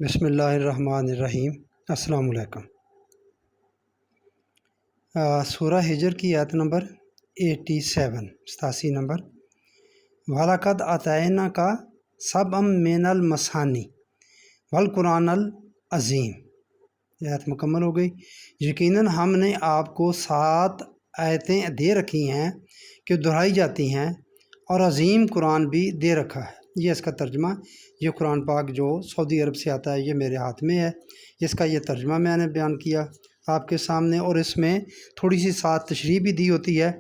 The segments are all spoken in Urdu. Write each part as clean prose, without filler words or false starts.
بسم اللہ الرحمن الرحیم۔ السلام علیکم۔ سورہ ہجر کی آیت نمبر 87 نمبر۔ وَلَقَدْ آتَيْنَا کا سَبْعًا مِّنَ الْمَثَانِی وَالْقُرْآنِ الْعَظِیمِ۔ یہ آیت مکمل ہو گئی۔ یقیناً ہم نے آپ کو 7 آیتیں دے رکھی ہیں کہ دہرائی جاتی ہیں، اور عظیم قرآن بھی دے رکھا ہے۔ یہ اس کا ترجمہ، یہ قرآن پاک جو سعودی عرب سے آتا ہے یہ میرے ہاتھ میں ہے، اس کا یہ ترجمہ میں نے بیان کیا آپ کے سامنے، اور اس میں تھوڑی سی ساتھ تشریح بھی دی ہوتی ہے۔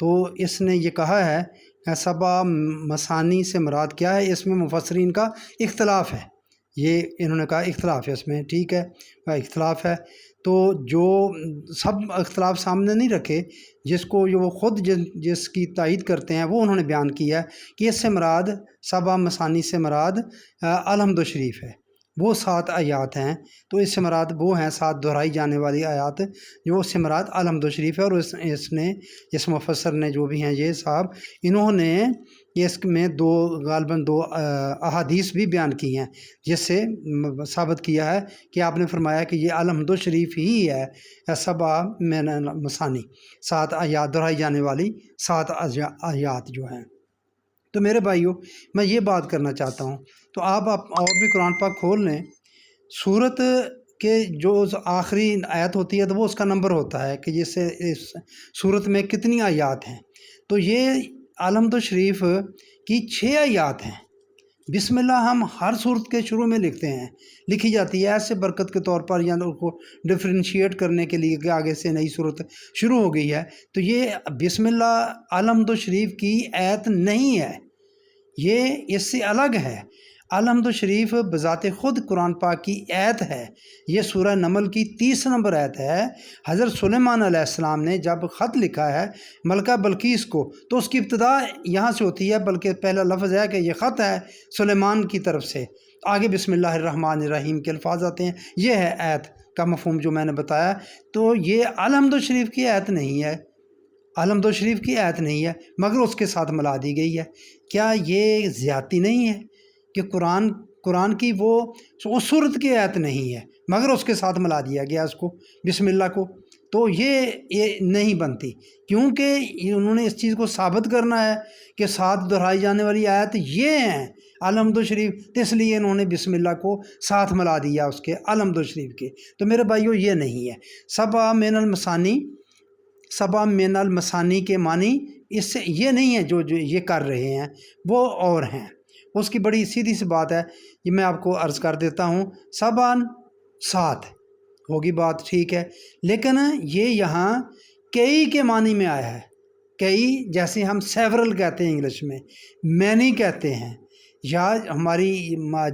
تو اس نے یہ کہا ہے سبع مثانی سے مراد کیا ہے، اس میں مفسرین کا اختلاف ہے۔ یہ انہوں نے کہا اختلاف ہے اس میں، ٹھیک ہے، اختلاف ہے۔ تو جو سب اختلاف سامنے نہیں رکھے، جس کو وہ خود جس کی تائید کرتے ہیں وہ انہوں نے بیان کیا ہے کہ اس سے مراد سبع مثانی سے مراد الحمد شریف ہے، وہ 7 آیات ہیں۔ تو اس سے مراد وہ ہیں 7 دہرائی جانے والی آیات، جو اس سے مراد الحمد شریف ہے۔ اور اس مفسر نے جو بھی ہیں یہ صاحب، انہوں نے اس میں غالباً دو احادیث بھی بیان کی ہیں، جس سے ثابت کیا ہے کہ آپ نے فرمایا کہ یہ الحمد شریف ہی ہے سبع من المثانی، 7 آیات دہرائی جانے والی 7 آیات جو ہیں۔ تو میرے بھائیوں، میں یہ بات کرنا چاہتا ہوں، تو آپ اور بھی قرآن پاک کھول لیں، سورت کے جو آخری آیت ہوتی ہے تو وہ اس کا نمبر ہوتا ہے کہ جس سے اس سورت میں کتنی آیات ہیں۔ تو یہ الحمد شریف کی 6 آیات ہیں۔ بسم اللہ ہم ہر صورت کے شروع میں لکھی جاتی ہے ایسے برکت کے طور پر، یا ان کو ڈفرینشیٹ کرنے کے لیے کہ آگے سے نئی صورت شروع ہو گئی ہے۔ تو یہ بسم اللہ الحمد شریف کی آیت نہیں ہے، یہ اس سے الگ ہے۔ الحمد شریف بذات خود قرآن پاک کی آیت ہے۔ یہ سورہ نمل کی 30 نمبر آیت ہے۔ حضرت سلیمان علیہ السلام نے جب خط لکھا ہے ملکہ بلقیس کو، تو اس کی ابتدا یہاں سے ہوتی ہے، بلکہ پہلا لفظ ہے کہ یہ خط ہے سلیمان کی طرف سے، آگے بسم اللہ الرحمن الرحیم کے الفاظ آتے ہیں۔ یہ ہے آیت کا مفہوم جو میں نے بتایا۔ تو یہ الحمد شریف کی آیت نہیں ہے، الحمد شریف کی آیت نہیں ہے، مگر اس کے ساتھ ملا دی گئی ہے۔ کیا یہ زیادتی نہیں ہے کہ قرآن کی وہ اس صورت کی آیت نہیں ہے مگر اس کے ساتھ ملا دیا گیا اس کو، بسم اللہ کو؟ تو یہ نہیں بنتی، کیونکہ انہوں نے اس چیز کو ثابت کرنا ہے کہ 7 دہرائی جانے والی آیت یہ ہیں الحمد شریف، تو اس لیے انہوں نے بسم اللہ کو ساتھ ملا دیا اس کے الحمد شریف کے۔ تو میرے بھائیوں، یہ نہیں ہے۔ سبع من المثانی، سبع من المثانی کے معنی اس سے یہ نہیں ہے جو یہ کر رہے ہیں، وہ اور ہیں۔ اس کی بڑی سیدھی سی بات ہے، یہ میں آپ کو عرض کر دیتا ہوں۔ سبع 7 ہوگی بات، ٹھیک ہے، لیکن یہ یہاں کئی کے معنی میں آیا ہے۔ کئی جیسے ہم سیورل کہتے ہیں انگلش میں، مینی کہتے ہیں، یا ہماری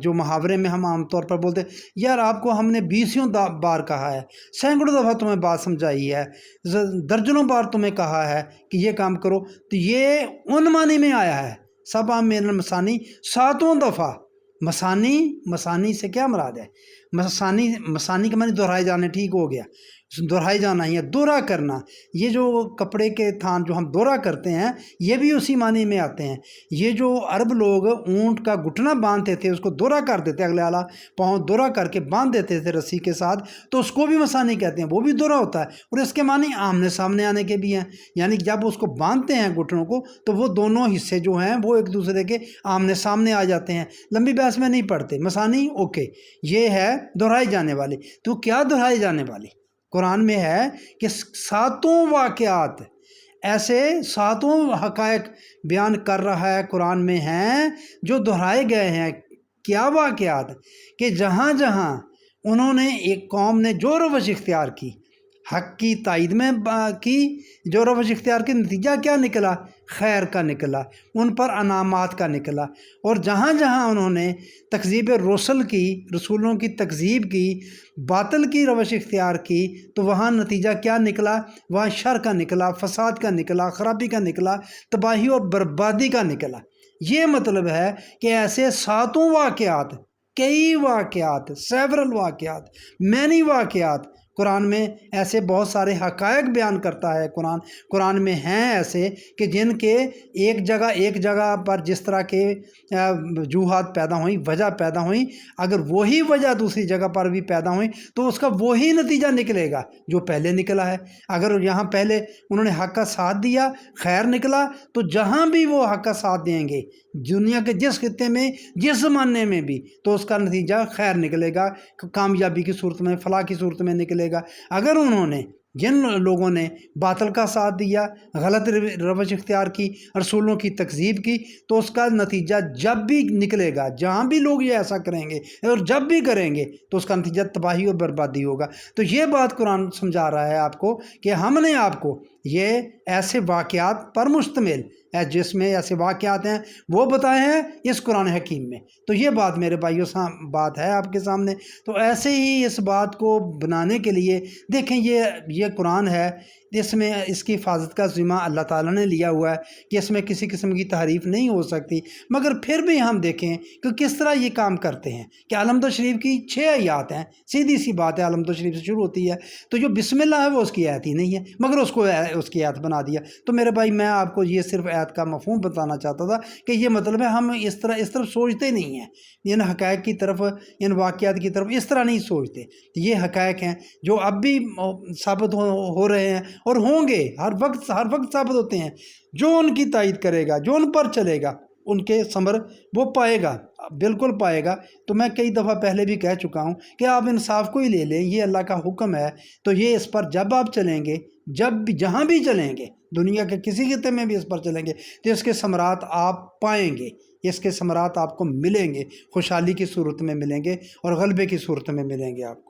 جو محاورے میں ہم عام طور پر بولتے ہیں یار آپ کو ہم نے 20 بار کہا ہے، سینکڑوں دفعہ تمہیں بات سمجھائی ہے، درجنوں بار تمہیں کہا ہے کہ یہ کام کرو، تو یہ ان معنی میں آیا ہے۔ سبع من المثانی 7 دفعہ۔ مثانی سے کیا مراد ہے؟ مثانی کے معنی دہرائے جانے، ٹھیک ہو گیا، دہرائے جانا ہی ہے، دورہ کرنا۔ یہ جو کپڑے کے تھان جو ہم دورہ کرتے ہیں یہ بھی اسی معنی میں آتے ہیں۔ یہ جو عرب لوگ اونٹ کا گھٹنا باندھتے تھے، اس کو دورہ کر دیتے، اگلے اعلیٰ پاؤں دورہ کر کے باندھ دیتے تھے رسی کے ساتھ، تو اس کو بھی مثانی کہتے ہیں، وہ بھی دورہ ہوتا ہے، اور اس کے معنی آمنے سامنے آنے کے بھی ہیں۔ یعنی جب اس کو باندھتے ہیں گھٹنوں کو تو وہ دونوں حصے جو ہیں وہ ایک دوسرے کے آمنے سامنے آ جاتے ہیں۔ لمبی بحث میں نہیں پڑھتے، مثانی اوکے، یہ ہے دہرائی جانے والی۔ تو کیا دہرائی جانے والی؟ قرآن میں ہے کہ 7 واقعات، ایسے 7 حقائق بیان کر رہا ہے قرآن میں ہیں جو دہرائے گئے ہیں۔ کیا واقعات؟ کہ جہاں جہاں انہوں نے، ایک قوم نے جو روش اختیار کی، حق کی تائید میں کی، جو روش اختیار کی، نتیجہ کیا نکلا؟ خیر کا نکلا، ان پر انعامات کا نکلا۔ اور جہاں جہاں انہوں نے تکذیب رسل کی، رسولوں کی تکذیب کی، باطل کی روش اختیار کی، تو وہاں نتیجہ کیا نکلا؟ وہاں شر کا نکلا، فساد کا نکلا، خرابی کا نکلا، تباہی اور بربادی کا نکلا۔ یہ مطلب ہے کہ ایسے 7 واقعات، کئی واقعات، سیورل واقعات، مینی واقعات قرآن میں ایسے بہت سارے حقائق بیان کرتا ہے قرآن میں ہیں ایسے کہ جن کے ایک جگہ پر جس طرح کے وجوہات پیدا ہوئیں، وجہ پیدا ہوئیں، اگر وہی وجہ دوسری جگہ پر بھی پیدا ہوئیں تو اس کا وہی نتیجہ نکلے گا جو پہلے نکلا ہے۔ اگر یہاں پہلے انہوں نے حق کا ساتھ دیا، خیر نکلا، تو جہاں بھی وہ حق کا ساتھ دیں گے دنیا کے جس خطے میں، جس زمانے میں بھی، تو اس کا نتیجہ خیر نکلے گا، کامیابی کی صورت میں، فلاح کی صورت میں نکلے گا۔ اگر انہوں نے، جن لوگوں نے باطل کا ساتھ دیا، غلط روش اختیار کی، رسولوں کی تکذیب کی، تو اس کا نتیجہ جب بھی نکلے گا، جہاں بھی لوگ یہ ایسا کریں گے اور جب بھی کریں گے، تو اس کا نتیجہ تباہی اور بربادی ہوگا۔ تو یہ بات قرآن سمجھا رہا ہے آپ کو کہ ہم نے آپ کو یہ ایسے واقعات پر مشتمل ہے، جس میں ایسے واقعات ہیں وہ بتائے ہیں اس قرآن حکیم میں۔ تو یہ بات میرے بھائیوں بات ہے آپ کے سامنے۔ تو ایسے ہی اس بات کو بنانے کے لیے دیکھیں، یہ قرآن ہے، اس میں اس کی حفاظت کا ذمہ اللہ تعالیٰ نے لیا ہوا ہے کہ اس میں کسی قسم کی تحریف نہیں ہو سکتی، مگر پھر بھی ہم دیکھیں کہ کس طرح یہ کام کرتے ہیں کہ علامت شریف کی 6 آیات ہیں، سیدھی سی بات ہے، علامت شریف سے شروع ہوتی ہے، تو جو بسم اللہ ہے وہ اس کی آیت ہی نہیں ہے، مگر اس کو اس کی آیت بنا دیا۔ تو میرے بھائی، میں آپ کو یہ صرف آیت کا مفہوم بتانا چاہتا تھا کہ یہ مطلب ہے ہم اس طرف سوچتے نہیں ہیں، ان حقائق کی طرف، ان واقعات کی طرف اس طرح نہیں سوچتے۔ یہ حقائق ہیں جو اب بھی ثابت ہو رہے ہیں اور ہوں گے، ہر وقت ثابت ہوتے ہیں۔ جو ان کی تائید کرے گا، جو ان پر چلے گا، ان کے ثمر وہ پائے گا، بالکل پائے گا۔ تو میں کئی دفعہ پہلے بھی کہہ چکا ہوں کہ آپ انصاف کو ہی لے لیں، یہ اللہ کا حکم ہے، تو یہ اس پر جب آپ چلیں گے، جب بھی جہاں بھی چلیں گے، دنیا کے کسی خطے میں بھی اس پر چلیں گے، تو اس کے ثمرات آپ پائیں گے، اس کے ثمرات آپ کو ملیں گے، خوشحالی کی صورت میں ملیں گے اور غلبے کی صورت میں ملیں گے آپ کو۔